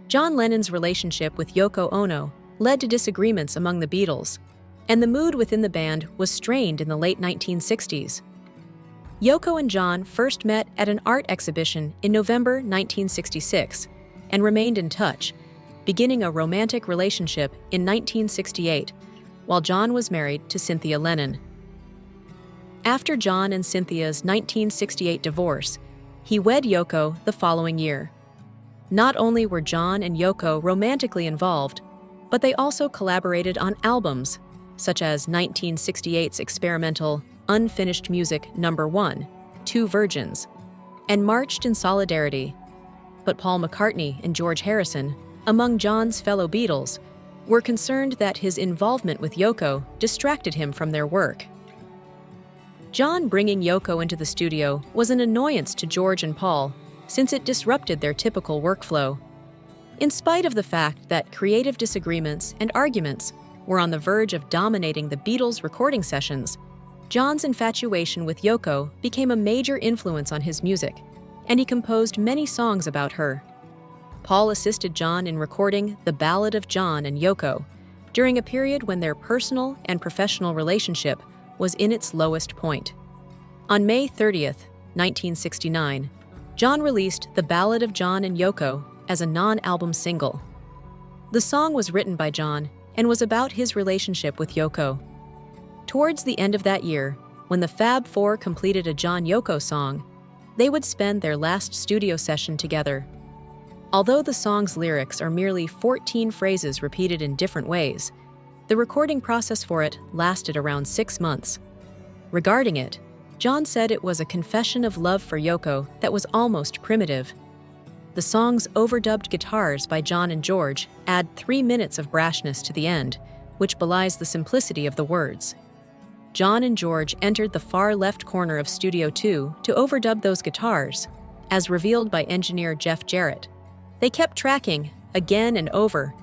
John Lennon's relationship with Yoko Ono led to disagreements among the Beatles, and the mood within the band was strained in the late 1960s. Yoko and John first met at an art exhibition in November 1966 and remained in touch, beginning a romantic relationship in 1968, while John was married to Cynthia Lennon. After John and Cynthia's 1968 divorce, he wed Yoko the following year. Not only were John and Yoko romantically involved, but they also collaborated on albums, such as 1968's experimental Unfinished Music No. 1, Two Virgins, and marched in solidarity. But Paul McCartney and George Harrison, among John's fellow Beatles, were concerned that his involvement with Yoko distracted him from their work. John bringing Yoko into the studio was an annoyance to George and Paul, since it disrupted their typical workflow. In spite of the fact that creative disagreements and arguments were on the verge of dominating the Beatles' recording sessions, John's infatuation with Yoko became a major influence on his music, and he composed many songs about her. Paul assisted John in recording The Ballad of John and Yoko during a period when their personal and professional relationship was in its lowest point. On May 30th, 1969, John released The Ballad of John and Yoko as a non-album single. The song was written by John and was about his relationship with Yoko. Towards the end of that year, when the Fab Four completed a John-Yoko song, they would spend their last studio session together. Although the song's lyrics are merely 14 phrases repeated in different ways, the recording process for it lasted around 6 months. Regarding it, John said it was a confession of love for Yoko that was almost primitive. The song's overdubbed guitars by John and George add 3 minutes of brashness to the end, which belies the simplicity of the words. John and George entered the far left corner of Studio 2 to overdub those guitars, as revealed by engineer Jeff Jarrett. They kept tracking, again and over,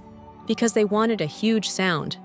because they wanted a huge sound.